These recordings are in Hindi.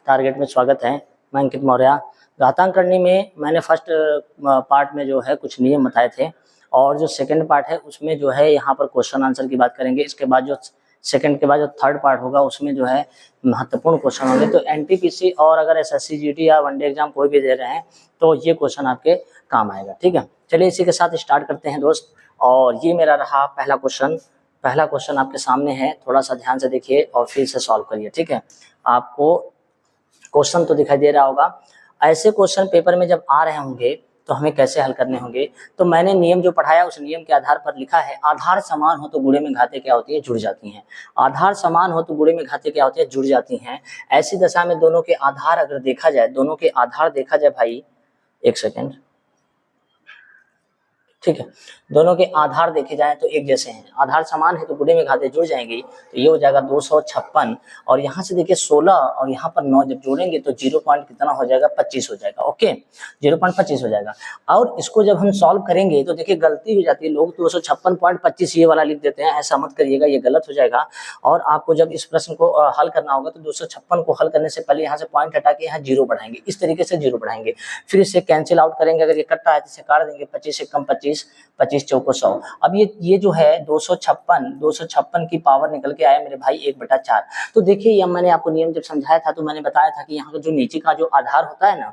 टारगेट में स्वागत है। मैं अंकित मौर्य। घातांक करने में मैंने फर्स्ट पार्ट में जो है कुछ नियम बताए थे और जो सेकंड पार्ट है उसमें जो है यहाँ पर क्वेश्चन आंसर की बात करेंगे। इसके बाद जो सेकंड के बाद जो थर्ड पार्ट होगा उसमें जो है महत्वपूर्ण क्वेश्चन होंगे। तो एनटीपीसी और अगर एसएससी जीडी या वनडे एग्जाम कोई भी दे रहे हैं तो ये क्वेश्चन आपके काम आएगा। ठीक है, चलिए इसी के साथ स्टार्ट करते हैं दोस्त। और ये मेरा रहा पहला क्वेश्चन। पहला क्वेश्चन आपके सामने है, थोड़ा सा ध्यान से देखिए और फिर से सॉल्व करिए। ठीक है, आपको क्वेश्चन तो दिखाई दे रहा होगा। ऐसे क्वेश्चन पेपर में जब आ रहे होंगे तो हमें कैसे हल करने होंगे। तो मैंने नियम जो पढ़ाया उस नियम के आधार पर लिखा है, आधार समान हो तो गुणे में घाते क्या होती है, जुड़ जाती हैं। आधार समान हो तो गुणे में घाते क्या होती है, जुड़ जाती हैं। ऐसी दशा में दोनों के आधार अगर देखा जाए, दोनों के आधार देखा जाए भाई, एक सेकेंड, ठीक है, दोनों के आधार देखे जाएं तो एक जैसे हैं। आधार समान है तो गुणे में घाते जुड़ जाएंगी, तो ये हो जाएगा 256। और यहाँ से देखिए 16 और यहाँ पर 9 जब जोड़ेंगे तो 0 पॉइंट कितना हो जाएगा, 25 हो जाएगा। ओके, 0.25 हो जाएगा। और इसको जब हम सॉल्व करेंगे तो देखिए गलती हो जाती है, लोग 256.25 ये वाला लिख देते हैं, ऐसा मत करिएगा, ये गलत हो जाएगा। और आपको जब इस प्रश्न को हल करना होगा तो 256 को हल करने से पहले यहाँ से पॉइंट हटा के यहाँ 0 बढ़ाएंगे, इस तरीके से 0 बढ़ाएंगे, फिर इसे कैंसिल आउट करेंगे। अगर ये कट्टा है तो इसे काट देंगे, 25 से कम 25, 25 चौको 100। अब ये जो है 256 की पावर निकल के आया मेरे भाई 1/4। तो देखिए ये मैंने आपको नियम जब समझाया था तो मैंने बताया था कि यहाँ का जो नीचे का जो आधार होता है ना,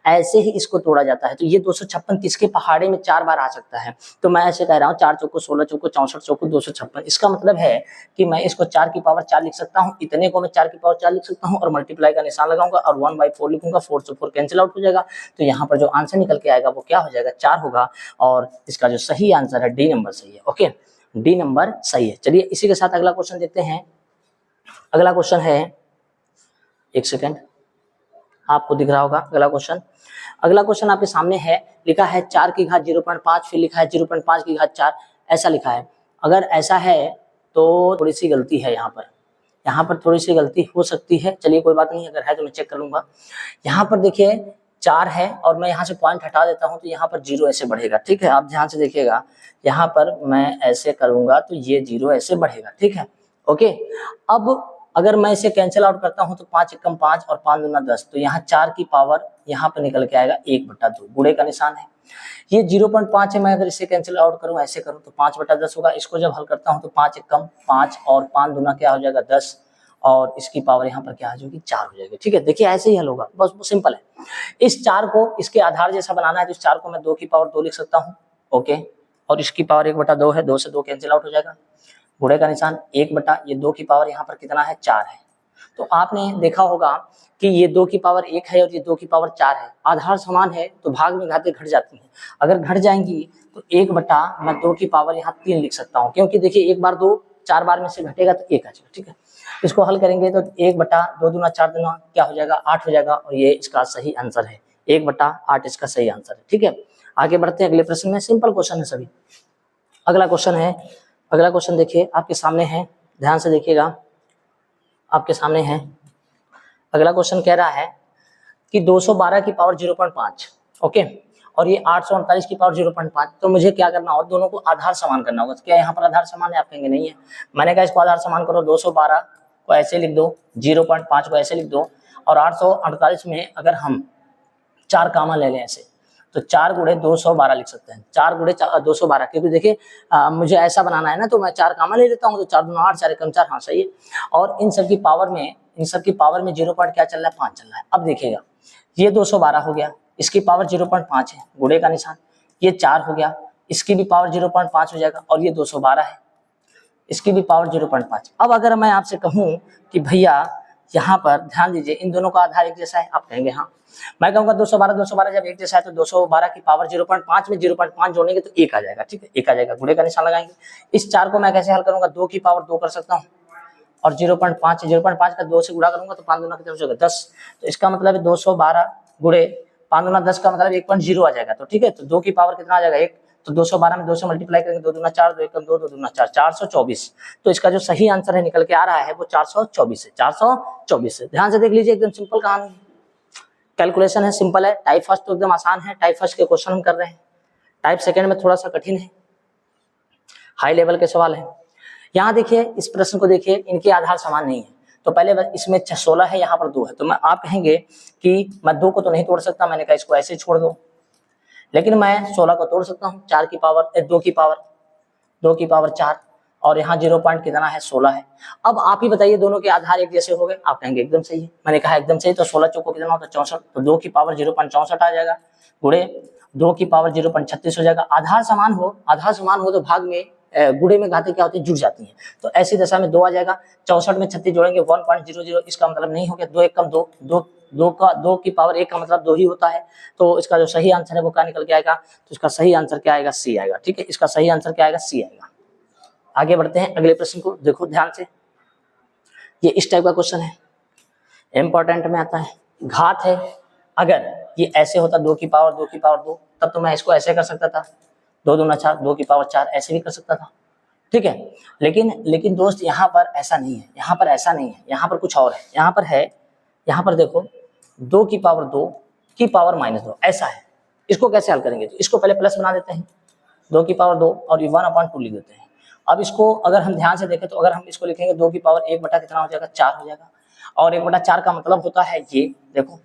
ऐसे ही इसको तोड़ा जाता है। तो ये 256 किसके पहाड़े में 4 बार आ सकता है। तो मैं ऐसे कह रहा हूँ 4 चौको 16 चौको 64 चौको 256। इसका मतलब है कि मैं इसको 4 की पावर 4 लिख सकता हूँ, इतने को मैं 4 की पावर 4 लिख सकता हूँ और मल्टीप्लाई का निशान लगाऊंगा और 1/4 लिखूंगा, 4 से 4 कैंसिल आउट हो जाएगा। तो यहाँ पर जो आंसर निकल के आएगा वो क्या हो जाएगा, 4 होगा। और इसका जो सही आंसर है डी नंबर सही है। ओके, डी नंबर सही है। चलिए इसी के साथ अगला क्वेश्चन देखते हैं। अगला क्वेश्चन है, एक सेकेंड, आपको दिख रहा होगा अगला क्वेश्चन। अगला क्वेश्चन आपके सामने है, लिखा है 4 की घात 0.5, फिर लिखा है 0.5 की घात 4, ऐसा लिखा है। अगर ऐसा है तो थोड़ी सी गलती है यहाँ पर थोड़ी सी गलती हो सकती है। चलिए कोई बात नहीं, अगर है तो मैं चेक कर लूंगा। यहाँ पर देखिए 4 है और मैं यहाँ से पॉइंट हटा देता हूँ तो यहाँ पर 0 ऐसे बढ़ेगा। ठीक है, आप ध्यान से देखिएगा, यहाँ पर मैं ऐसे करूंगा तो ये 0 ऐसे बढ़ेगा। ठीक है, ओके। अब अगर मैं इसे कैंसिल आउट करता हूँ तो 5 एकम 5 और 5 दूना 10, तो यहाँ 4 की पावर यहाँ पर निकल के आएगा 1/2, गुणे का निशान है। ये 0.5 है, मैं अगर इसे कैंसिल आउट करूँ, ऐसे करूँ तो 5/10 होगा। इसको जब हल करता हूँ तो 5 एकम 5 और 5 दूना क्या हो जाएगा 10, और इसकी पावर यहाँ पर क्या हो जाएगी, 4 हो जाएगी। ठीक है, देखिए ऐसे ही हल होगा, बस सिंपल है। इस 4 को इसके आधार जैसा बनाना है तो इस 4 को मैं 2 की पावर 2 लिख सकता हूँ। ओके, और इसकी पावर 1/2 है, 2 से 2 कैंसिल आउट हो जाएगा, गुणे का निशान 1 ये 2 की पावर यहाँ पर कितना है, 4 है। तो आपने देखा होगा कि ये 2 की पावर 1 है और ये 2 की पावर 4 है। आधार समान है तो भाग में घाते घट जाती हैं। अगर घट जाएंगी तो 1 मैं 2 की पावर यहाँ 3 लिख सकता हूँ, क्योंकि देखिए 1 बार 2 4 बार में से घटेगा तो 1 आ जाएगा। ठीक है, इसको हल करेंगे तो 1/2 दूना 4 दूना क्या हो जाएगा, 8 हो जाएगा, और ये इसका सही आंसर है। 1/8 इसका सही आंसर है। ठीक है, आगे बढ़ते हैं अगले प्रश्न में। सिंपल क्वेश्चन है सभी। अगला क्वेश्चन है, अगला क्वेश्चन देखिए आपके सामने है, ध्यान से देखिएगा, आपके सामने है। अगला क्वेश्चन कह रहा है कि 212 की पावर 0.5, ओके, और ये 848 की पावर 0.5। तो मुझे क्या करना होगा, दोनों को आधार समान करना होगा। तो क्या यहाँ पर आधार समान है, आप कहेंगे नहीं है। मैंने कहा इसको आधार समान करो, 212 को ऐसे लिख दो, 0.5 को ऐसे लिख दो, और 848 में अगर हम 4 कामा ले लें ऐसे, तो 4 गुणे 212 लिख सकते हैं। 4 गुणे 212, क्योंकि देखिए मुझे ऐसा बनाना है ना, तो मैं 4 कामा ले लेता हूँ, तो 4 दूना 8, 4 एकम 4, हाँ सही है। और इन सब की पावर में 0 पॉइंट क्या चल रहा है, 5 चल रहा है। अब देखिएगा ये 212 हो गया, इसकी पावर 0.5 है, गुणे का निशान। ये 4 हो गया, इसकी भी पावर 0.5 हो जाएगा, और ये 212 है, इसकी भी पावर 0.5। अब अगर मैं आपसे कहूँ कि भैया यहाँ पर ध्यान दीजिए, इन दोनों का आधार एक जैसा है, आप कहेंगे हाँ। मैं कहूँगा 212 जब एक जैसा है तो 212 की पावर 0.5 में 0.5 जोड़ेंगे तो 1 आ जाएगा। ठीक है, 1 आ जाएगा, गुणे का निशान लगाएंगे। इस 4 को मैं कैसे हल करूंगा, 2 की पावर 2 कर सकता हूँ, और 0.5 का 2 से गुणा करूंगा तो 5 दूना कितना हो जाएगा, 10। तो इसका मतलब है 212 गुणे 5 दूना 10 का मतलब 1.0 आ जाएगा। तो ठीक है, तो 2 की पावर कितना आ जाएगा, 1। तो 212 में 2 से मल्टीप्लाई करेंगे, 2 दूना 4, 2 एकम 2, 2 दूना 4, 424। तो इसका जो सही आंसर है निकल के आ रहा है वो 424 है, 424 है। ध्यान से देख लीजिए, एकदम सिंपल कहानी, कैलकुलेशन है, सिंपल है। टाइप फर्स्ट तो एकदम आसान है, टाइप फर्स्ट के क्वेश्चन हम कर रहे हैं। टाइप सेकंड में थोड़ा सा कठिन है, हाई लेवल के सवाल है। यहाँ देखिए इस प्रश्न को देखिए, इनके आधार समान नहीं है, तो पहले बस इसमें 16 है, यहाँ पर 2 है, तो मैं आप कहेंगे कि मैं 2 को तो नहीं तोड़ सकता, मैंने कहा इसको ऐसे छोड़ दो, लेकिन मैं 16 को तोड़ सकता हूँ, 2 की पावर 4, और यहाँ 0 पॉइंट कितना है 16 है। अब आप ही बताइए दोनों के आधार एक जैसे हो गए, आप कहेंगे एकदम सही है, मैंने कहा एकदम सही, तो 16 चौको कितना होता है 64, तो 2 की पावर 0.64 आ जाएगा, गुणे 2 की पावर 0.36 हो जाएगा। आधार समान हो तो भाग में गुणे में घातें क्या होती है, जुड़ जाती हैं, तो ऐसी दशा में 2 आ जाएगा। 64 में 36 जोड़ेंगे 1.00, इसका मतलब नहीं हो गया 2 एकम 2, 2 की पावर 1 का मतलब 2 ही होता है, तो इसका जो सही आंसर है वो क्या निकल के आएगा, तो इसका सही आंसर क्या आएगा, सी आएगा। ठीक है, इसका सही आंसर क्या आएगा, सी आएगा। आगे बढ़ते हैं अगले प्रश्न को, देखो ध्यान से, ये इस टाइप का क्वेश्चन है, इंपॉर्टेंट में आता है। घात है, अगर ये ऐसे होता 2 की पावर 2, तब तो मैं इसको ऐसे कर सकता था, 2 दूना 4, 2 की पावर 4 ऐसे भी कर सकता था, ठीक है। लेकिन दोस्त यहाँ पर ऐसा नहीं है, यहाँ पर ऐसा नहीं है, यहाँ पर कुछ और है, यहाँ पर देखो 2 की पावर 2 की पावर -2 ऐसा है। इसको कैसे हल करेंगे, तो इसको पहले प्लस बना देते हैं, 2 की पावर 2 और ये 1/2 लिख देते हैं। अब इसको अगर हम ध्यान से देखें तो अगर हम इसको लिखेंगे 2 की पावर 1 बटा कितना हो जाएगा, 4 हो जाएगा, और 1/4 का मतलब होता है ये, देखो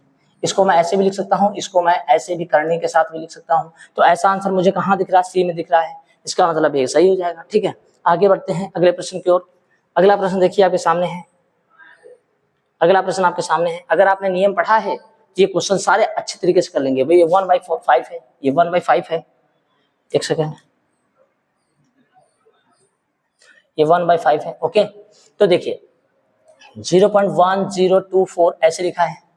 इसको मैं ऐसे भी लिख सकता हूँ, इसको मैं ऐसे भी करने के साथ भी लिख सकता हूँ, तो ऐसा आंसर मुझे कहाँ दिख रहा है, सी में दिख रहा है, इसका मतलब ये सही हो जाएगा। ठीक है, आगे बढ़ते हैं अगले प्रश्न की ओर। अगला प्रश्न देखिए आपके सामने है, अगला प्रश्न आपके सामने है। अगर आपने नियम पढ़ा है तो ये क्वेश्चन सारे अच्छे तरीके से कर लेंगे। भाई ये 1/5 है, ये 1/5 है, एक सेकेंड, ये 1/5 है। ओके, तो देखिए 0.1024 ऐसे लिखा है।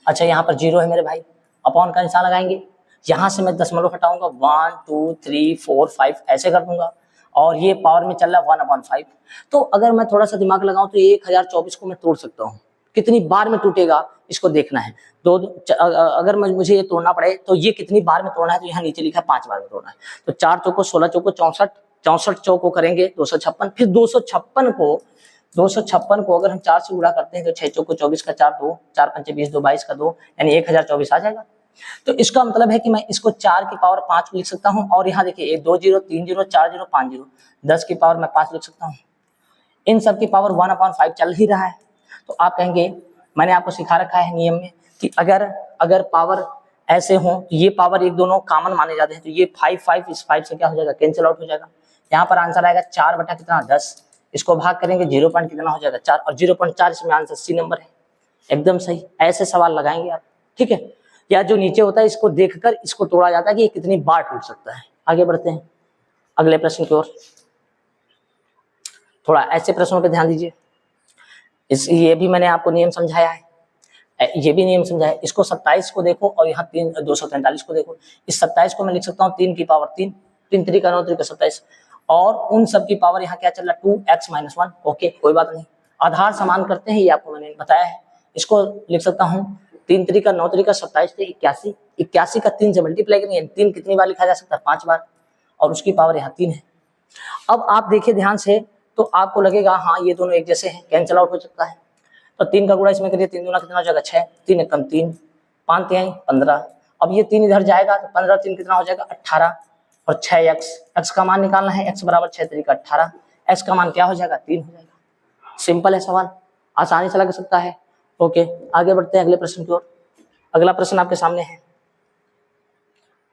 अच्छा यहाँ पर 0 है मेरे भाई, अपॉन का निशान लगाएंगे, यहाँ से मैं दशमलव हटाऊंगा, 1 2 3 4 5 ऐसे कर दूंगा, और ये पावर में चल रहा है 1/5। तो अगर मैं थोड़ा सा दिमाग लगाऊं तो 1024 को मैं तोड़ सकता हूँ, कितनी बार में टूटेगा इसको देखना है। अगर मुझे ये तोड़ना पड़े तो ये कितनी बार में तोड़ना है, तो यहाँ नीचे लिखा है 5 बार में तोड़ना है। तो 4 चौको 16 चौको 64, 64 चौको करेंगे 256, फिर 256 को अगर हम 4 से गुणा करते हैं तो 6 चौको 24 का 4 2, 4 पंचे 20, 2 22 का 2, यानी 1024 आ जाएगा। तो इसका मतलब है कि मैं इसको 4 की पावर 5 लिख सकता हूँ, और यहाँ देखिए 2 0 3 0 4 0 5 0, 10 की पावर मैं 5 लिख सकता हूँ। इन सब की पावर 1/5 चल ही रहा है। तो आप कहेंगे, मैंने आपको सिखा रखा है नियम में कि अगर पावर ऐसे हो तो ये पावर एक दोनों कॉमन माने जाते हैं, तो ये 5 इस 5 से क्या हो जाएगा, कैंसिल आउट हो जाएगा। यहाँ पर आंसर आएगा 4 बटा कितना 10, इसको भाग करेंगे 0 पॉइंट कितना हो जाएगा 4, और 0.4 इसमें आंसर सी नंबर है, एकदम सही। ऐसे सवाल लगाएंगे आप, ठीक है। या जो नीचे होता है इसको देखकर इसको तोड़ा जाता है कि ये कितनी बार टूट सकता है। आगे बढ़ते हैं अगले प्रश्न की ओर। थोड़ा ऐसे प्रश्नों पे ध्यान दीजिए। ये भी मैंने आपको नियम समझाया है, ये भी नियम समझाया। इसको 27 को देखो और यहाँ 243 को देखो। इस 27 को मैं लिख सकता हूँ 3 की पावर 3, 3 3 का 9 3 का 27, और उन सब की पावर यहाँ क्या चल रहा है 2x - 1। ओके, कोई बात नहीं, आधार समान करते हैं, ये आपको मैंने बताया है। इसको लिख सकता हूँ 3 3 का 9 3 का 27 थे 81, 81 का 3 से मल्टीप्लाई करेंगे, 3 कितनी बार लिखा जा सकता है 5 बार, और उसकी पावर यहाँ 3 है। अब आप देखिए ध्यान से, तो आपको लगेगा हाँ ये दोनों एक जैसे हैं, कैंसिल आउट हो सकता है। तो 3 का गुणा इसमें करिए, 3 दूना कितना हो जाएगा 6, 3 एकम 3, 5 3 15। अब ये 3 इधर जाएगा तो 15 3 कितना हो जाएगा 18, और 6x, x का मान निकालना है, x बराबर 6 3 का 18, x का मान क्या हो जाएगा 3 हो जाएगा। सिंपल है सवाल, आसानी से लग सकता है। ओके, आगे बढ़ते हैं अगले प्रश्न की ओर। अगला प्रश्न आपके सामने है।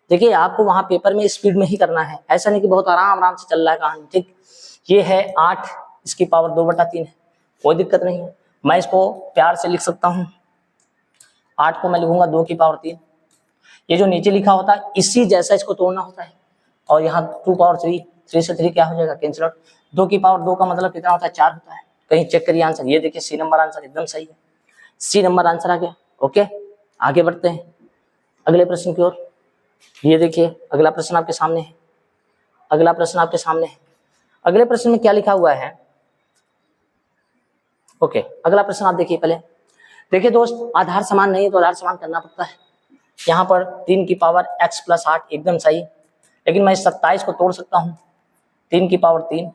देखिए आपको वहां पेपर में स्पीड में ही करना है, ऐसा नहीं कि बहुत आराम से चल रहा है कहानी, ठीक। ये है 8, इसकी पावर 2/3 है, कोई दिक्कत नहीं है, मैं इसको प्यार से लिख सकता हूँ। 8 को मैं लिखूंगा 2 की पावर 3। ये जो नीचे लिखा होता है इसी जैसा इसको तोड़ना होता है, और यहाँ 2 पावर 3, 3 से 3 क्या हो जाएगा कैंसिल आउट। 2 की पावर 2 का मतलब कितना होता है 4 होता है। कहीं चेक करिए आंसर, ये देखिए सी नंबर आंसर एकदम सही है, सी नंबर आंसर आ गया। ओके, आगे बढ़ते हैं अगले प्रश्न की ओर। ये देखिए अगला प्रश्न आपके सामने है, अगला प्रश्न आपके सामने है। अगले प्रश्न में क्या लिखा हुआ है, ओके अगला प्रश्न आप देखिए पहले। देखिए दोस्त, आधार समान नहीं है तो आधार समान करना पड़ता है। यहाँ पर 3 की पावर x + 8 एकदम सही, लेकिन मैं 27 को तोड़ सकता हूँ, 3 की पावर 3,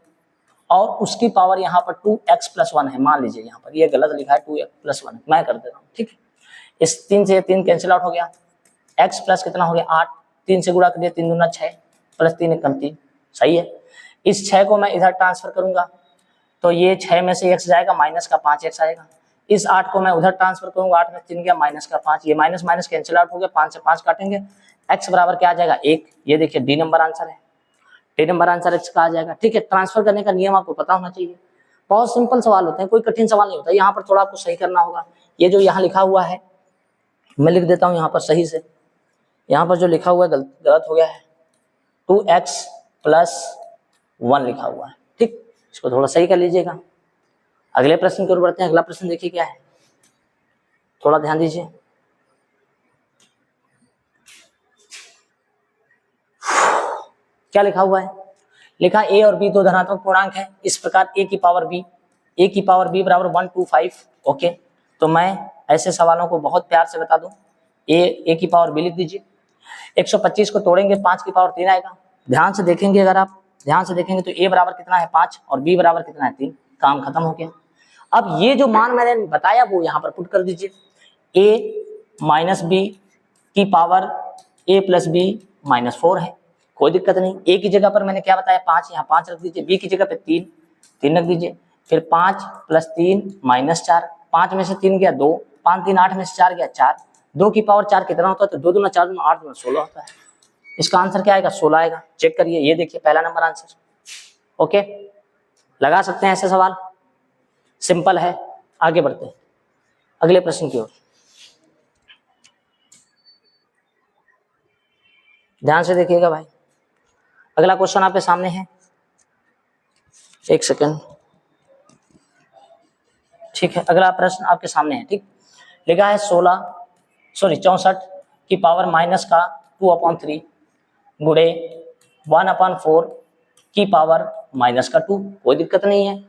और उसकी पावर यहाँ पर 2x + 1 है। मान लीजिए यहाँ पर ये गलत लिखा है, 2x + 1 मैं कर देता हूँ, ठीक है। इस 3 से 3 कैंसिल आउट हो गया, x प्लस कितना हो गया 8, 3 से गुणा कर दिया, 3 दूना 6, प्लस 3 एकम 3, सही है। इस 6 को मैं इधर ट्रांसफर करूंगा तो ये 6 में से x जाएगा, माइनस का 5x आएगा, इस 8 को मैं उधर ट्रांसफर करूंगा, 8 में 3 गया माइनस का 5, ये माइनस माइनस कैंसिल आउट हो गया, 5 से 5 काटेंगे, x बराबर क्या आ जाएगा 1। ये देखिए डी नंबर आंसर है, डी नंबर आंसर x का आ जाएगा। ठीक है, ट्रांसफर करने का नियम आपको पता होना चाहिए, बहुत सिंपल सवाल होते हैं, कोई कठिन सवाल नहीं होता। यहाँ पर थोड़ा आपको सही करना होगा, ये जो यहाँ लिखा हुआ है मैं लिख देता हूँ यहाँ पर सही से, यहाँ पर जो लिखा हुआ है गलत हो गया है, 2x + 1 लिखा हुआ है। ठीक, इसको थोड़ा सही कर लीजिएगा। अगले प्रश्न की ओर बढ़ते हैं। अगला प्रश्न देखिए क्या है, थोड़ा ध्यान दीजिए। क्या लिखा हुआ है, लिखा a और b दो धनात्मक पूर्णांक है, इस प्रकार a की पावर b बराबर 1 2 5। ओके, तो मैं ऐसे सवालों को बहुत प्यार से बता दूं, a की पावर b लिख दीजिए, 125 को तोड़ेंगे 5 की पावर 3 आएगा। ध्यान से देखेंगे, अगर आप ध्यान से देखेंगे तो a बराबर कितना है 5 और b बराबर कितना है 3, काम खत्म हो गया। अब ये जो मान मैंने बताया वो यहाँ पर पुट कर दीजिए, a माइनस बी की पावर a + b - 4 है, कोई दिक्कत नहीं। a की जगह पर मैंने क्या बताया 5, यहाँ 5 रख दीजिए, b की जगह पे 3 रख दीजिए, फिर 5 + 3 - 4, 5 में से 3 गया 2, 5 3 8 में से 4 गया 4, 2 की पावर 4 कितना होता है, तो 2 दूना 4 दूना 8 दूना 16 होता है। इसका आंसर क्या आएगा 16 आएगा। चेक करिए, ये देखिए पहला नंबर आंसर। ओके, लगा सकते हैं ऐसे सवाल, सिंपल है। आगे बढ़ते हैं अगले प्रश्न की ओर, ध्यान से देखिएगा भाई। अगला क्वेश्चन आपके सामने है, एक सेकंड। ठीक है, अगला प्रश्न आपके सामने है। ठीक, लिखा है 64 की पावर माइनस का 2/3 गुणे 1/4 की पावर माइनस का 2। कोई दिक्कत नहीं है,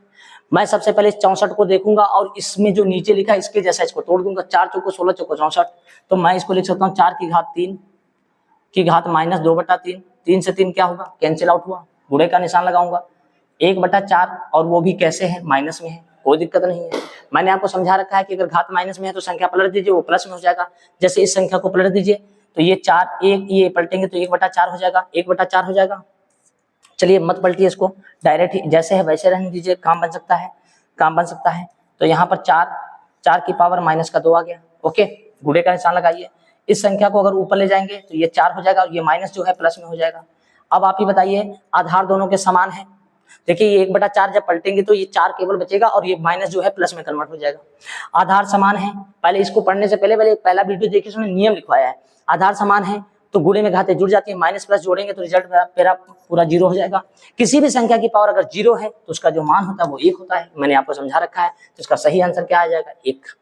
मैं सबसे पहले 64 को देखूंगा और इसमें जो नीचे लिखा है इसके जैसा इसको तोड़ दूंगा, 4 चौको 16 चौको 64, तो मैं इसको लिख सकता हूँ 4 की घात 3 की घात -2/3, 3 से 3 क्या होगा कैंसिल आउट हुआ, गुणे का निशान लगाऊंगा, 1/4 और वो भी कैसे है माइनस में है, कोई दिक्कत नहीं है। मैंने आपको समझा रखा है कि अगर घात माइनस में है तो संख्या पलट दीजिए, वो प्लस में हो जाएगा। जैसे इस संख्या को पलट दीजिए तो ये 4 1 ये पलटेंगे तो 1/4 हो जाएगा, 1/4 हो जाएगा। चलिए मत पलटिए इसको, डायरेक्ट ही जैसे है वैसे रहने दीजिए, काम बन सकता है, काम बन सकता है। तो यहाँ पर 4 की पावर माइनस का 2 आ गया। ओके, गुणे का निशान लगाइए, इस संख्या को अगर ऊपर ले जाएंगे तो ये 4 हो जाएगा और ये माइनस जो है प्लस में हो जाएगा। अब आप ही बताइए, आधार दोनों के समान है। देखिए ये 1/4 जब पलटेंगे तो ये 4 केवल बचेगा और ये माइनस जो है प्लस में कन्वर्ट हो जाएगा। आधार समान है, पहले इसको पढ़ने से पहले पहला वीडियो देखिए, उसमें नियम लिखवाया है। आधार समान है तो गुणे में घातें जुड़ जाती है, माइनस प्लस जोड़ेंगे तो रिजल्ट मेरा पूरा 0 हो जाएगा। किसी भी संख्या की पावर अगर 0 है तो उसका जो मान होता है वो 1 होता है, मैंने आपको समझा रखा है। तो इसका सही आंसर क्या आ जाएगा 1,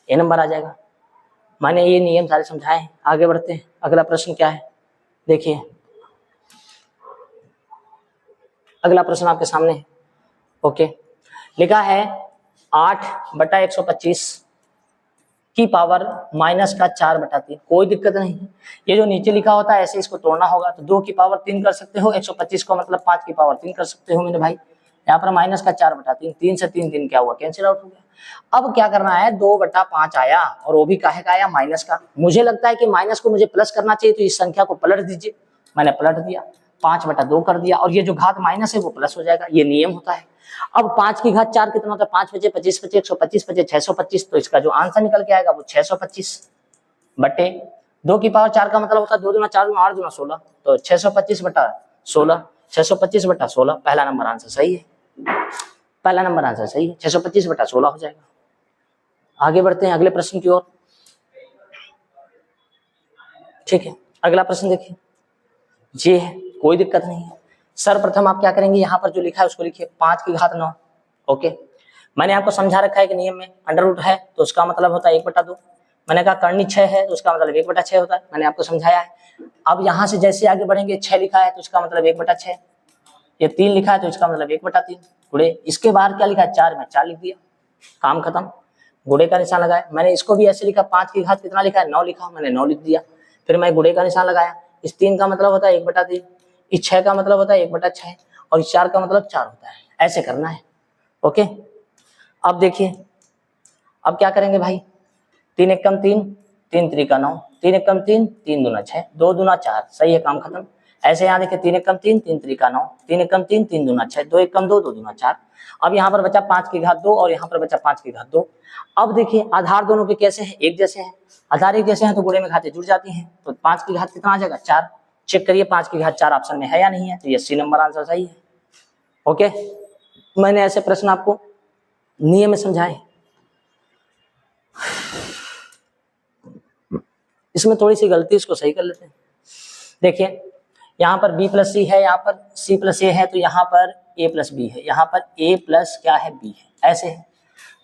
ए नंबर आ जाएगा। मैंने ये नियम सारे समझाए हैं। आगे बढ़ते हैं, अगला प्रश्न क्या है देखिए, अगला प्रश्न आपके सामने है। ओके, लिखा है 8/125 की पावर माइनस का 4/3, कोई दिक्कत नहीं है। ये जो नीचे लिखा होता है ऐसे इसको तोड़ना होगा, तो 2 की पावर 3 कर सकते हो, 125 को मतलब 5 की पावर 3 कर सकते हो मेरे भाई। यहाँ पर माइनस का 4/3, 3 से 3 क्या हुआ कैंसिल आउट हो गया। अब क्या करना है, 2/5 आया और वो भी काहे का आया माइनस का। मुझे लगता है कि माइनस को मुझे प्लस करना चाहिए, तो इस संख्या को पलट दीजिए, मैंने पलट दिया, 5/2 कर दिया और ये जो घात माइनस है वो प्लस हो जाएगा, ये नियम होता है। अब 5 की घात 4 कितना होता है, 5 बचे 25 बचे 125 बचे 625, तो इसका जो आंसर निकल के आएगा वो 625 बटे 2 की पावर 4 का मतलब होता है 2 दूना 4 दूना 8 दूना 16, तो 625/16, 625/16, पहला नंबर आंसर सही है, पहला नंबर आंसर सही है, 625/16 हो जाएगा। आगे बढ़ते हैं अगले प्रश्न की ओर। ठीक है, अगला प्रश्न देखिए, ये है, कोई दिक्कत नहीं है। सर्वप्रथम आप क्या करेंगे, यहाँ पर जो लिखा है उसको लिखिए 5 की घात 9। ओके, मैंने आपको समझा रखा है कि नियम में अंडर रूट है तो उसका मतलब होता है 1/2, मैंने कहा कर्णी 6 है तो उसका मतलब 1/6 होता है, मैंने आपको समझाया है। अब यहाँ से जैसे आगे बढ़ेंगे, 6 लिखा है तो उसका मतलब 1/6, ये 3 लिखा है तो इसका मतलब 1/3 गुणे, इसके बाहर क्या लिखा है 4 में 4 लिख दिया, काम खत्म, गुणे का निशान लगाया। मैंने इसको भी ऐसे लिखा, 5 की घात कितना लिखा है 9 लिखा, मैंने 9 लिख दिया, फिर मैं गुणे का निशान लगाया। इस 3 का मतलब होता है 1/3, इस 6 का मतलब होता है 1/6 और इस 4 का मतलब 4 होता है, ऐसे करना है। ओके, अब देखिए, अब क्या करेंगे भाई, 3 एकम 3, 3 त्रिका 9, 3 एकम 3, 3 दूना 6, 2 दूना 4, सही है, काम खत्म। ऐसे यहाँ देखिए 3 एकम 3, 3 त्रिका 9, 3 एकम 3, 3 दूना 6, 2 एकम 2, 2 दूना 4। अब यहाँ पर बचा 5 की घात 2 और यहाँ पर बचा 5 की घात 2। अब देखिए आधार दोनों के कैसे हैं, एक जैसे हैं। आधार एक जैसे हैं तो गुणे में घातें जुड़ जाती हैं, तो 5 की घात कितना आ जाएगा 4। चेक करिए 5 की घात 4 ऑप्शन में है या नहीं है, तो ये सी नंबर आंसर सही है। ओके, मैंने ऐसे प्रश्न आपको नियम में समझाए। इसमें थोड़ी सी गलती, इसको सही कर लेते हैं। देखिए यहाँ पर b प्लस सी है, यहाँ पर c प्लस ए है, तो यहाँ पर a प्लस बी है, यहाँ पर a प्लस क्या है b है, ऐसे है।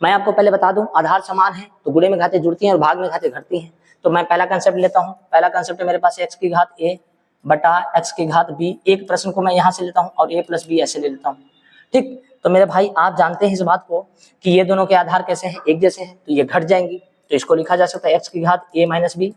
मैं आपको पहले बता दूं आधार समान है तो गुणे में घातें जुड़ती हैं और भाग में घातें घटती हैं। तो मैं पहला कंसेप्ट लेता हूं, पहला कंसेप्ट है मेरे पास x की घात a बटा x की घात b। एक प्रश्न को मैं यहाँ से लेता हूँ और a प्लस बी ऐसे ले लेता हूँ। ठीक, तो मेरे भाई आप जानते हैं इस बात को कि ये दोनों के आधार कैसे हैं, एक जैसे हैं, तो ये घट जाएंगी। तो इसको लिखा जा सकता है x की घात a माइनस बी,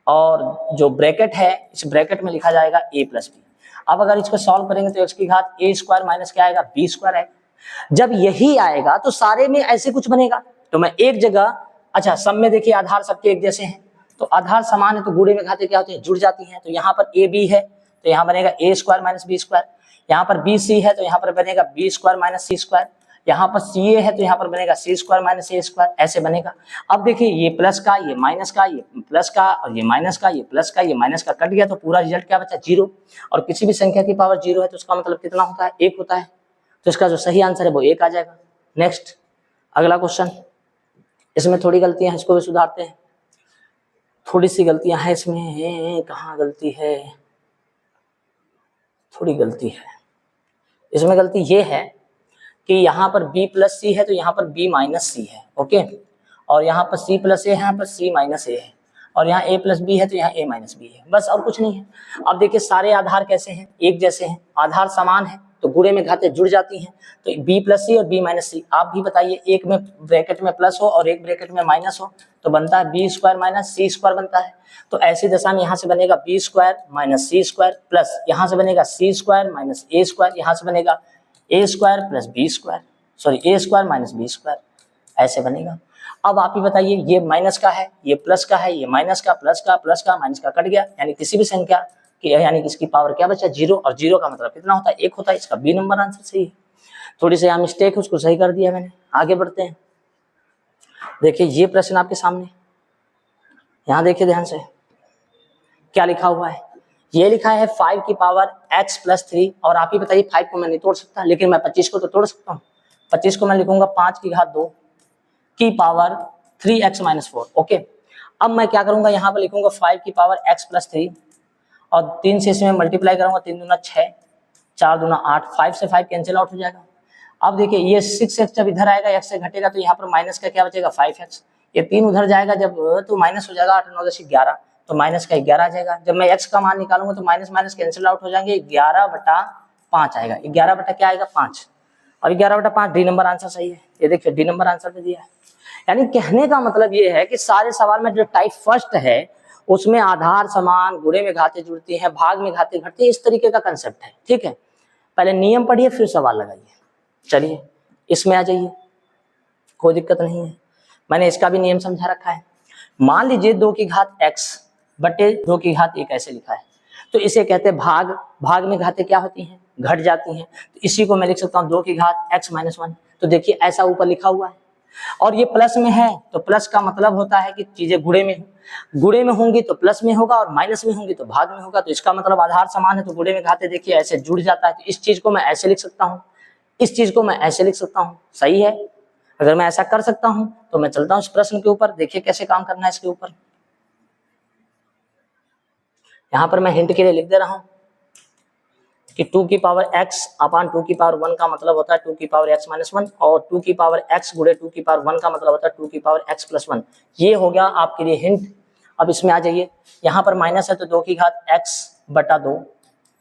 और जो ब्रैकेट है इस ब्रैकेट में लिखा जाएगा a प्लस बी। अब अगर इसको सॉल्व करेंगे तो x की घात a स्क्वायर माइनस क्या आएगा b स्क्वायर आएगा। जब यही आएगा तो सारे में ऐसे कुछ बनेगा, तो मैं एक जगह, अच्छा सब में देखिए आधार सबके एक जैसे हैं, तो आधार समान है तो गुणे में घातें क्या होती हैं, जुड़ जाती हैं। तो यहाँ पर a b है तो यहाँ बनेगा a square minus b square, यहाँ पर b c है तो यहाँ पर बनेगा b square minus c square, यहाँ पर सी ए है तो यहाँ पर बनेगा सी स्क्वायर माइनस ए स्क्वायर, ऐसे बनेगा। अब देखिए ये प्लस का, ये माइनस का, ये प्लस का, और ये माइनस का, ये प्लस का, ये माइनस का कट गया, तो पूरा रिजल्ट क्या बचा, 0। और किसी भी संख्या की पावर 0 है तो उसका मतलब कितना होता है, 1 होता है। तो इसका जो सही आंसर है वो 1 आ जाएगा। नेक्स्ट अगला क्वेश्चन, इसमें थोड़ी गलतियां हैं, इसको भी सुधारते हैं। थोड़ी सी गलतियां हैं इसमें, कहाँ गलती है, थोड़ी गलती है इसमें। गलती ये है कि यहाँ पर b प्लस सी है तो यहाँ पर b माइनस सी है, ओके, और यहाँ पर c प्लस ए है, यहाँ पर c माइनस ए है, और यहाँ a प्लस बी है तो यहाँ a माइनस बी है, बस और कुछ नहीं है। अब देखिए सारे आधार कैसे हैं, एक जैसे हैं, आधार समान है तो गुणे में घातें जुड़ जाती हैं। तो b प्लस सी और b माइनस सी, आप भी बताइए, एक में ब्रैकेट में प्लस हो और एक ब्रैकेट में माइनस हो तो बनता है b square minus C square बनता है। तो ऐसी दशा में यहाँ से बनेगा b square minus C square, plus यहाँ से बनेगा c square minus a square, यहाँ से बनेगा a square plus B square, sorry a square minus B square, ऐसे बनेगा। अब आप ही बताइए, ये माइनस का है, ये प्लस का है, ये माइनस का, प्लस का माइनस का कट गया, यानी किसी भी संख्या की, यानी कि इसकी पावर क्या बचा, 0, और 0 का मतलब कितना होता है, 1 होता है। इसका बी नंबर आंसर सही है। थोड़ी सी यहाँ मिस्टेक है, उसको सही कर दिया मैंने। आगे बढ़ते हैं। देखिए ये प्रश्न आपके सामने, यहाँ देखिए ध्यान से क्या लिखा हुआ है। ये लिखा है 5 की पावर x प्लस 3, और आप ही बताइए 5 को मैं नहीं तोड़ सकता, लेकिन मैं 25 को तो तोड़ सकता हूँ। 25 को मैं लिखूंगा 5 की घात 2 की पावर 3x माइनस 4, ओके। अब मैं क्या करूंगा, यहाँ पर लिखूंगा 5 की पावर x प्लस 3 और 3 से इसमें मल्टीप्लाई करूंगा, 3 दूना 6, 4 दूना 8, 5 से 5 कैंसिल आउट हो जाएगा। अब देखिए ये 6x जब इधर आएगा, x से घटेगा तो यहाँ पर माइनस का क्या बचेगा, 5x। ये 3 उधर जाएगा जब तो माइनस हो जाएगा, 8 9 10 11, तो माइनस का 11 आ जाएगा। जब मैं x का मान निकालूंगा तो माइनस माइनस कैंसिल आउट हो जाएंगे, 11/5 आएगा। 11 बटा क्या आएगा, 5, और 11/5 डी नंबर आंसर सही है। ये देखिए डी नंबर आंसर पे दिया है। यानी कहने का मतलब ये है कि सारे सवाल में जो टाइप फर्स्ट है उसमें आधार समान, गुणे में घातें जुड़ती हैं, भाग में घातें घटती हैं, इस तरीके का कंसेप्ट है। ठीक है, पहले नियम पढ़िए फिर सवाल लगाइए। चलिए इसमें आ जाइए, कोई दिक्कत नहीं है, मैंने इसका भी नियम समझा रखा है। मान लीजिए 2 की घात x बटे 2 की घात 1 ऐसे लिखा है, तो इसे कहते हैं भाग। भाग में घातें क्या होती हैं, घट जाती हैं, तो इसी को मैं लिख सकता हूँ 2 की घात x माइनस 1। तो देखिए ऐसा ऊपर लिखा हुआ है, और ये प्लस में है तो प्लस का मतलब होता है कि चीजें गुणे में हो, गुणे में होंगी तो प्लस में होगा, और माइनस में होंगी तो भाग में होगा। तो इसका मतलब आधार समान है तो गुणे में घातें देखिए ऐसे जुड़ जाता है। तो इस चीज को मैं ऐसे लिख सकता हूँ, इस चीज को मैं ऐसे लिख सकता हूँ, सही है। अगर मैं ऐसा कर सकता हूं तो मैं चलता हूं इस प्रश्न के ऊपर, देखिए कैसे काम करना है इसके ऊपर। यहां पर मैं हिंट के लिए लिख दे रहा हूं कि 2 की पावर x अपान 2 की पावर 1 का मतलब होता है 2 की पावर x माइनस 1, और 2 की पावर x गुणे 2 की पावर 1 का मतलब होता है 2 की पावर x प्लस 1। ये हो गया आपके लिए हिंट। अब इसमें आ जाइए, यहाँ पर माइनस है तो 2 की घात x बटा 2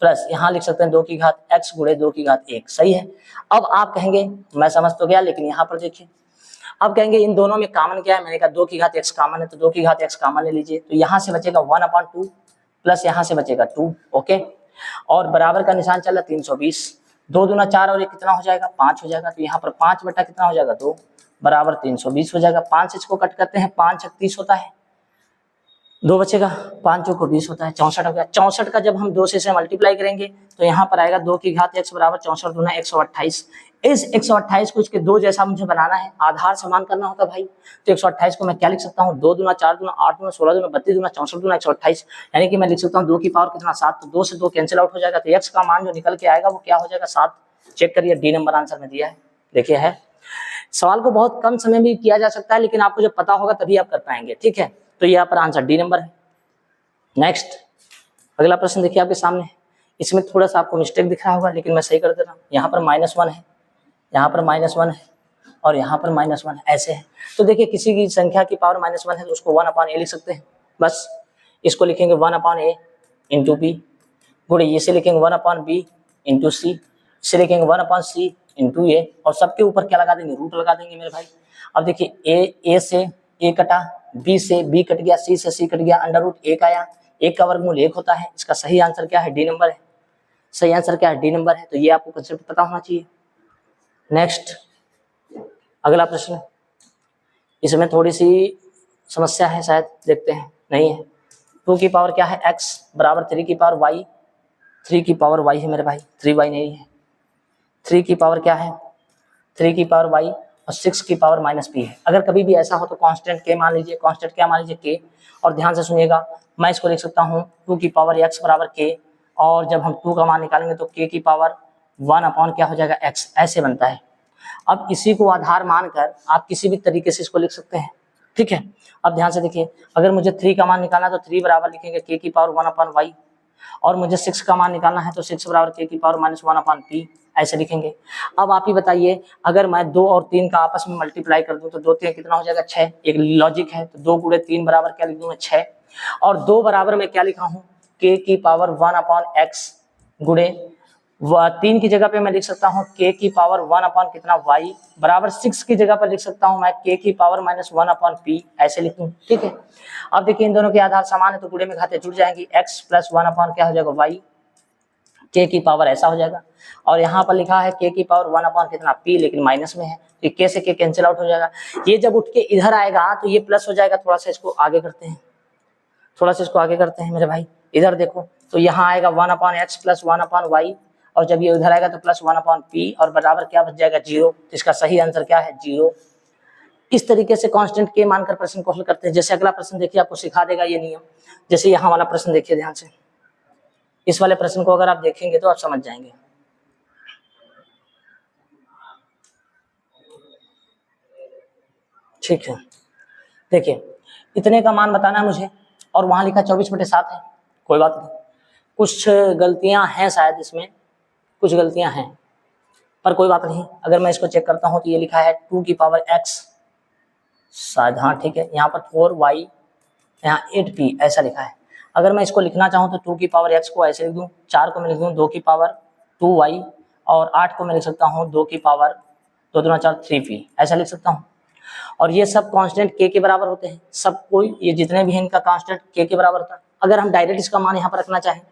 प्लस यहाँ लिख सकते हैं 2 की घात x गुणे 2 की घात 1, सही है। अब आप कहेंगे मैं समझ तो गया, लेकिन यहाँ पर देखिए अब कहेंगे इन दोनों में कॉमन क्या है। मैंने कहा 2 की घात x कॉमन है तो 2 की घात x कॉमन ले लीजिए, तो यहाँ से बचेगा 1/2 प्लस यहाँ से बचेगा 2, ओके। और बराबर का निशान चला 320, 2 दूना 4 और 1 कितना हो जाएगा, 5 हो जाएगा। तो यहाँ पर 5 बटा कितना हो जाएगा, 2 बराबर 320 हो जाएगा। 5 से इसको कट करते हैं, 5 36 होता है, दो बचेगा, 5 चौको 20 होता है, 64 हो गया। 64 का जब हम 2 से मल्टीप्लाई करेंगे तो यहाँ पर आएगा 2 की घात x बराबर 64 दूना 128। इस 128 को इसके दो जैसा मुझे बनाना है, आधार समान करना होगा भाई। तो 128 को मैं क्या लिख सकता हूँ, 2 दूना 4 दूना 8 दूना 16 दूना 32 दूना 64 दूना 128, यानी कि मैं लिख सकता हूँ 2 की पावर कितना 7। तो 2 से 2 कैंसिल आउट हो जाएगा, तो x का मान जो निकल के आएगा वो क्या हो जाएगा 7। चेक करिए, डी नंबर आंसर में दिया है। देखिए है, सवाल को बहुत कम समय में किया जा सकता है, लेकिन आपको जब पता होगा तभी आप कर पाएंगे, ठीक है। तो यहाँ पर आंसर डी नंबर है। नेक्स्ट अगला प्रश्न देखिए आपके सामने, इसमें थोड़ा सा आपको मिस्टेक दिख रहा होगा, लेकिन मैं सही कर दे रहा हूँ। यहाँ पर -1 है, यहाँ पर -1 है और यहाँ पर -1 है, ऐसे है। तो देखिए किसी की संख्या की पावर -1 है तो उसको 1/a लिख सकते हैं, बस इसको लिखेंगे 1/a इंटू बी, गुणे इसे लिखेंगे 1/b इंटू सी, इसे लिखेंगे 1/c इंटू ए, और सबके ऊपर क्या लगा देंगे, रूट लगा देंगे मेरे भाई। अब देखिए ए से ए कटा, बी से बी कट गया, सी से सी कट गया, अंडर रूट 1 आया, 1 का वर्गमूल 1 होता है। इसका सही आंसर क्या है, डी नंबर है। सही आंसर क्या है, डी नंबर है। तो ये आपको कंसेप्ट पता होना चाहिए। नेक्स्ट अगला प्रश्न, इसमें थोड़ी सी समस्या है शायद, देखते हैं। नहीं है। 2 की पावर क्या है, x बराबर 3 की पावर y, 3 की पावर y है मेरे भाई, 3y नहीं है। 3 की पावर क्या है, 3 की पावर y और 6 की पावर -p है। अगर कभी भी ऐसा हो तो कांस्टेंट k मान लीजिए, कांस्टेंट क्या मान लीजिए k, और ध्यान से सुनिएगा, मैं इसको लिख सकता हूँ 2 की पावर x बराबर k, और जब हम 2 का मान निकालेंगे तो k की पावर 1 क्या हो जाएगा x, ऐसे बनता है। अब इसी को आधार मानकर आप किसी भी तरीके से इसको लिख सकते हैं, ठीक है। अब ध्यान से देखिए, अगर मुझे 3 का मान निकालना है तो 3 बराबर लिखेंगे k की पावर 1/y, और मुझे 6 का मान निकालना है तो 6 बराबर k की पावर -1/p, ऐसे लिखेंगे। अब आप ही बताइए, अगर मैं 2 और 3 का आपस में मल्टीप्लाई कर दूं तो 2 3 कितना हो जाएगा 6, एक लॉजिक है। तो 2 गुणे 3 बराबर क्या लिख दूं मैं 6, और 2 बराबर मैं क्या लिखा हूं, k की पावर 1/x गुणे 3 की जगह पे मैं लिख सकता हूँ k की पावर 1 कितना y बराबर 6 की जगह पर लिख सकता हूँ मैं k की पावर -1/p, ऐसे लिखूं, ठीक है। अब देखिए इन दोनों के आधार समान है तो गुणे में घाते जुड़ जाएंगी, x प्लस 1 क्या हो जाएगा y, k की पावर ऐसा हो जाएगा, और यहाँ पर लिखा है k की पावर 1 कितना p, लेकिन माइनस में है तो k से k कैंसिल आउट हो जाएगा। ये जब उठ के इधर आएगा तो ये प्लस हो जाएगा। थोड़ा सा इसको आगे करते हैं, थोड़ा सा इसको आगे करते हैं मेरे भाई, इधर देखो तो यहाँ आएगा 1/x प्लस 1/y, और जब ये उधर आएगा तो प्लस 1/p, और बराबर क्या बच जाएगा 0। तो इसका सही आंसर क्या है 0। इस तरीके से कांस्टेंट के मानकर प्रश्न को हल करते हैं। जैसे अगला प्रश्न देखिए, आपको सिखा देगा ये नियम। जैसे यहाँ वाला प्रश्न देखिए ध्यान से, इस वाले प्रश्न को अगर आप देखेंगे तो आप समझ जाएंगे। ठीक है, देखिए इतने का मान बताना है मुझे, और वहां लिखा 24/7 है। कोई बात नहीं, कुछ गलतियां हैं शायद इसमें, कुछ गलतियां हैं, पर कोई बात नहीं। अगर मैं इसको चेक करता हूं तो ये लिखा है 2 की पावर x शायद, हाँ ठीक है, यहाँ पर 4y, यहाँ 8p ऐसा लिखा है। अगर मैं इसको लिखना चाहूँ तो 2 की पावर x को ऐसे लिख दूँ, 4 को मैं लिख दूँ 2 की पावर 2y, और 8 को मैं लिख सकता हूँ 2 की पावर 2 दूना 4 3p, ऐसा लिख सकता हूँ। और ये सब कांस्टेंट k के बराबर होते हैं, सब कोई ये जितने भी हैं इनका कांस्टेंट k के बराबर होता है। अगर हम डायरेक्ट इसका मान यहाँ पर रखना चाहें,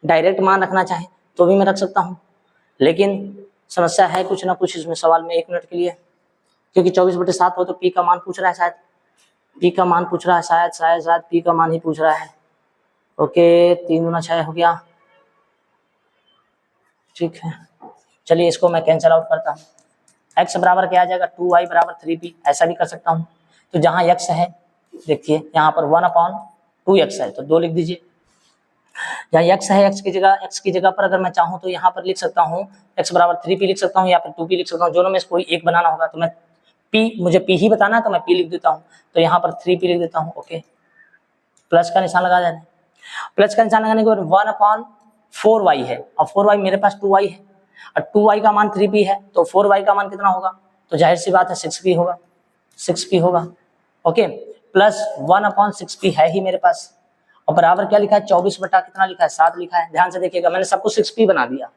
डायरेक्ट मान रखना चाहें तो भी मैं रख सकता हूँ, लेकिन समस्या है कुछ ना कुछ इसमें सवाल में। 1 मिनट के लिए, क्योंकि 24/7 हो तो p का मान पूछ रहा है, शायद p का मान पूछ रहा है, शायद p का मान ही पूछ रहा है। ओके, 3 दूना 6 हो गया, ठीक है। चलिए इसको मैं कैंसिल आउट करता हूँ, x बराबर क्या आ जाएगा 2y बराबर 3p, ऐसा भी कर सकता हूँ। तो जहाँ x है देखिए यहाँ पर 1/2x है तो 2 लिख दीजिए। जहाँ x है x की जगह पर अगर मैं चाहूँ तो यहाँ पर लिख सकता हूँ x बराबर 3p लिख सकता हूँ, या फिर 2p लिख सकता हूँ। दोनों में से कोई एक बनाना होगा, तो मैं मुझे p ही बताना है तो मैं p लिख देता हूँ, तो यहाँ पर 3p लिख देता हूँ। ओके, प्लस का निशान लगा देना। प्लस का निशान लगाने के बाद 1/4y है, और 4y मेरे पास 2y है, और 2y का मान 3p है, तो 4y का मान कितना होगा, तो जाहिर सी बात है 6p होगा, 6p होगा। ओके, प्लस 1/6p है ही मेरे पास, और बराबर क्या लिखा है 24 बटा कितना लिखा है 7 लिखा है। ध्यान से देखिएगा, मैंने सबको 6p बना दिया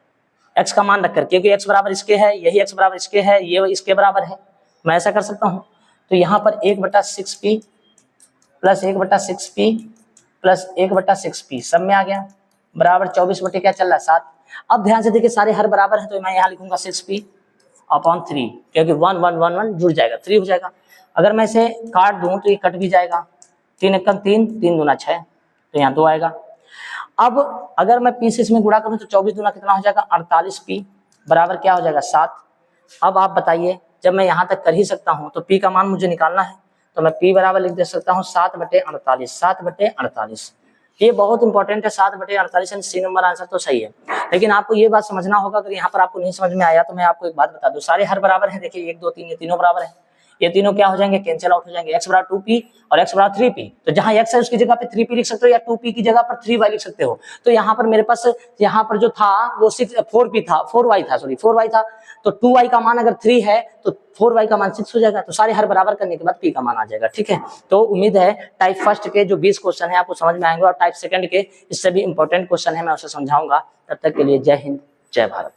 x का मान रखकर, क्योंकि x बराबर इसके है, यही x बराबर इसके है, ये इसके बराबर है, मैं ऐसा कर सकता हूँ। तो यहाँ पर 1/6p plus 1/6p plus 1/6p सब में आ गया, बराबर 24 बटे क्या चल रहा है 7। अब ध्यान से देखिए सारे हर बराबर है, तो मैं यहाँ लिखूंगा 6p/3, क्योंकि 1 1 1 1 जुड़ जाएगा 3 हो जाएगा। अगर मैं इसे काट दूं तो ये कट भी जाएगा, 3 एकम 3, 3 दूना 6, तो यहाँ 2 आएगा। अब अगर मैं पी से इसमें गुणा करूँ तो 24 दूना कितना हो जाएगा 48 पी बराबर क्या हो जाएगा 7। अब आप बताइए जब मैं यहाँ तक कर ही सकता हूँ तो पी का मान मुझे निकालना है, तो मैं पी बराबर लिख दे सकता हूँ 7/48, 7/48। ये बहुत इंपॉर्टेंट है, 7/48 यानी सी नंबर आंसर तो सही है। लेकिन आपको ये बात समझना होगा, अगर यहाँ पर आपको नहीं समझ में आया तो मैं आपको एक बात बता दूं, सारे हर बराबर है। देखिए 1 2 3 ये तीनों बराबर है, ये तीनों क्या हो जाएंगे कैंसिल आउट हो जाएंगे, x बराबर 2p और x बराबर 3p। तो जहां x है उसकी जगह पे 3p लिख सकते हो या 2p की जगह पर 3y लिख सकते हो। तो यहाँ पर मेरे पास यहाँ पर जो था वो 4p था, 4y था, सॉरी 4y था। तो 2y का मान अगर 3 है तो 4y का मान 6 हो जाएगा। तो सारे हर बराबर करने के बाद p का मान आ जाएगा। ठीक है, तो उम्मीद है टाइप फर्स्ट के जो 20 क्वेश्चन है आपको समझ में आएंगे और टाइप सेकंड के इससे भी इंपॉर्टेंट क्वेश्चन है मैं उसे समझाऊंगा। तब तक के लिए जय हिंद, जय भारत।